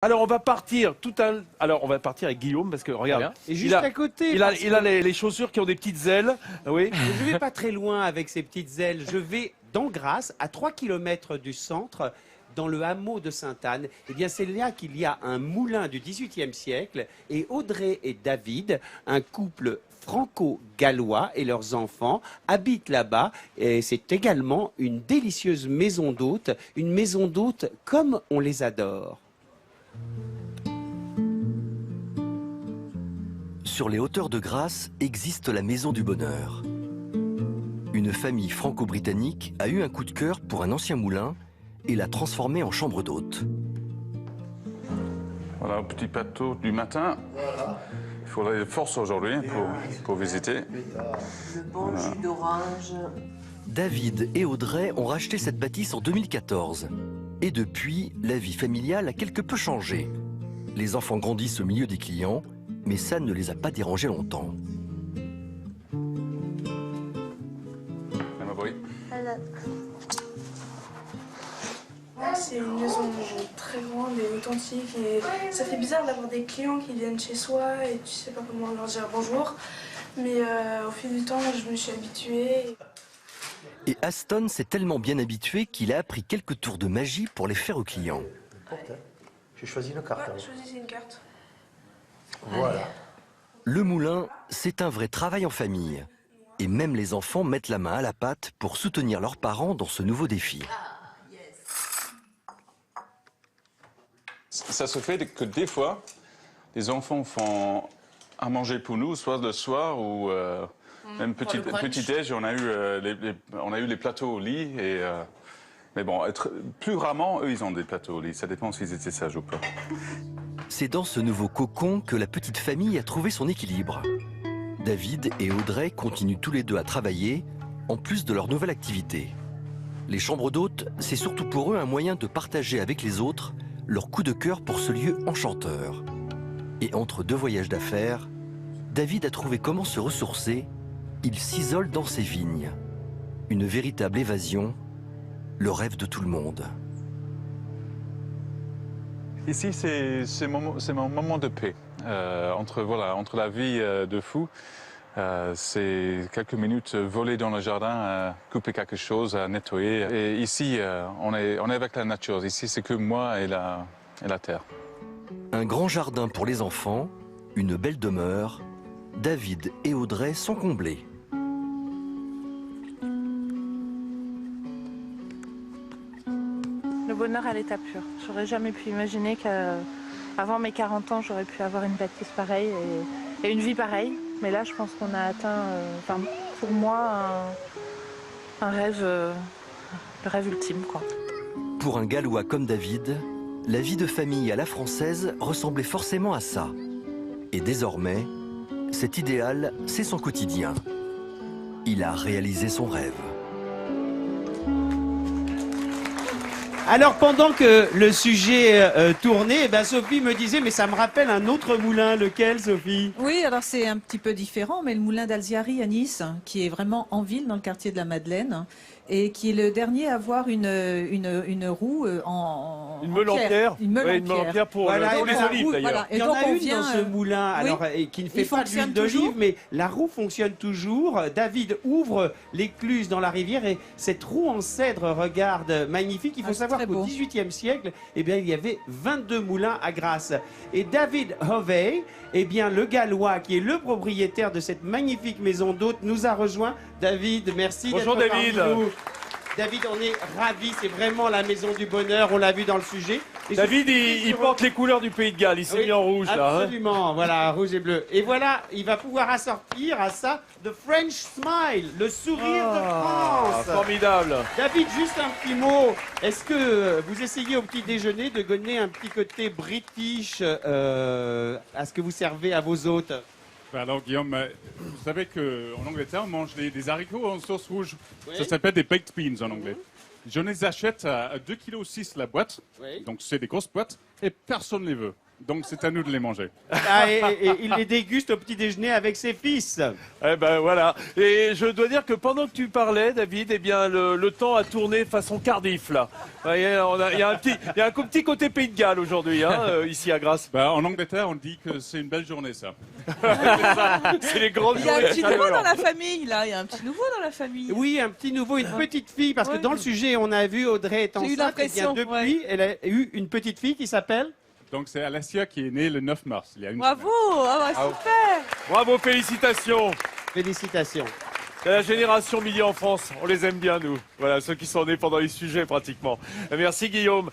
Alors on va partir avec Guillaume parce que regarde, Et juste à côté, il a les chaussures qui ont des petites ailes. Oui. je vais pas très loin avec ces petites ailes. Je vais dans Grasse, à 3 km du centre, dans le hameau de Sainte-Anne. Eh bien, c'est là qu'il y a un moulin du XVIIIe siècle. Et Audrey et David, un couple franco-gallois et leurs enfants habitent là-bas. Et c'est également une délicieuse maison d'hôtes, une maison d'hôtes comme on les adore. Sur les hauteurs de Grasse existe la Maison du Bonheur. Une famille franco-britannique a eu un coup de cœur pour un ancien moulin et l'a transformé en chambre d'hôte. Voilà, un petit plateau du matin. Voilà. Il faudrait de force aujourd'hui pour visiter. Le bon jus d'orange. David et Audrey ont racheté cette bâtisse en 2014. Et depuis, la vie familiale a quelque peu changé. Les enfants grandissent au milieu des clients, mais ça ne les a pas dérangés longtemps. C'est une maison très grande et authentique et ça fait bizarre d'avoir des clients qui viennent chez soi et tu sais pas comment leur dire bonjour. Mais au fil du temps, je me suis habituée. Et Aston s'est tellement bien habitué qu'il a appris quelques tours de magie pour les faire aux clients. J'ai choisi une carte. Ouais, choisissez une carte. Voilà. Le moulin, c'est un vrai travail en famille. Et même les enfants mettent la main à la pâte pour soutenir leurs parents dans ce nouveau défi. Ça se fait que des fois, les enfants font à manger pour nous, soit le soir ou même petit déj. On a eu les plateaux au lit. Mais bon, plus rarement, eux, ils ont des plateaux au lit. Ça dépend s'ils étaient sages ou pas. C'est dans ce nouveau cocon que la petite famille a trouvé son équilibre. David et Audrey continuent tous les deux à travailler, en plus de leur nouvelle activité. Les chambres d'hôtes, c'est surtout pour eux un moyen de partager avec les autres leur coup de cœur pour ce lieu enchanteur. Et entre deux voyages d'affaires, David a trouvé comment se ressourcer. Il s'isole dans ses vignes. Une véritable évasion, le rêve de tout le monde. Ici, c'est mon moment de paix. Entre la vie de fou, c'est quelques minutes voler dans le jardin, couper quelque chose, nettoyer. Et ici, on est avec la nature. Ici, c'est que moi et la terre. Un grand jardin pour les enfants, une belle demeure. David et Audrey sont comblés. Le bonheur à l'état pur. J'aurais jamais pu imaginer qu'avant mes 40 ans, j'aurais pu avoir une bâtisse pareille et une vie pareille. Mais là, je pense qu'on a atteint, pour moi, un rêve, le rêve ultime, quoi. Pour un Gallois comme David, la vie de famille à la française ressemblait forcément à ça. Et désormais, cet idéal, c'est son quotidien. Il a réalisé son rêve. Alors pendant que le sujet tournait, Sophie me disait, mais ça me rappelle un autre moulin. Lequel, Sophie? Oui, alors c'est un petit peu différent, mais le moulin d'Alziary à Nice, qui est vraiment en ville, dans le quartier de la Madeleine, et qui est le dernier à avoir une roue Une meule en pierre. Une meule en pierre pour les olives, d'ailleurs. Voilà. Il y en a une dans ce moulin, alors, qui ne fait pas d'huile d'olive, mais la roue fonctionne toujours. David ouvre l'écluse dans la rivière et cette roue en cèdre regarde magnifique. Il faut savoir qu'au XVIIIe siècle, il y avait 22 moulins à Grasse. Et David Hovey, le Gallois qui est le propriétaire de cette magnifique maison d'hôtes, nous a rejoint. David, merci d'être parmi nous. David, on est ravis, c'est vraiment la maison du bonheur, on l'a vu dans le sujet. Et David, il porte les couleurs du Pays de Galles, il s'est mis en rouge là. Absolument, voilà, rouge et bleu. Et voilà, il va pouvoir assortir à ça The French Smile, le sourire de France. Formidable. David, juste un petit mot. Est-ce que vous essayez au petit déjeuner de donner un petit côté british à ce que vous servez à vos hôtes? Alors Guillaume, vous savez qu'en Angleterre, on mange des haricots en sauce rouge. Oui. Ça s'appelle des baked beans en anglais. Je les achète à 2,6 kg la boîte, donc c'est des grosses boîtes, et personne ne les veut. donc c'est à nous de les manger. Ah, et il les déguste au petit déjeuner avec ses fils. Eh ben voilà. Et je dois dire que pendant que tu parlais, David, eh bien le temps a tourné façon Cardiff là. Vous voyez, il y a un petit côté Pays de Galles aujourd'hui, hein, ici à Grasse. Bah, en Angleterre, on dit que c'est une belle journée, ça. C'est les grandes Il y a un journées. petit nouveau dans la famille, là. Il y a un petit nouveau dans la famille. Oui, un petit nouveau, une petite fille, parce que dans le sujet, on a vu Audrey est J'ai eu enceinte. l'impression, Et bien depuis, elle a eu une petite fille qui s'appelle. Donc c'est Alessia qui est née le 9 mars, il y a une Bravo, ah bah, super. Bravo, félicitations. Félicitations. C'est la génération Midi en France. On les aime bien, nous. Voilà, ceux qui sont nés pendant les sujets, pratiquement. Merci, Guillaume.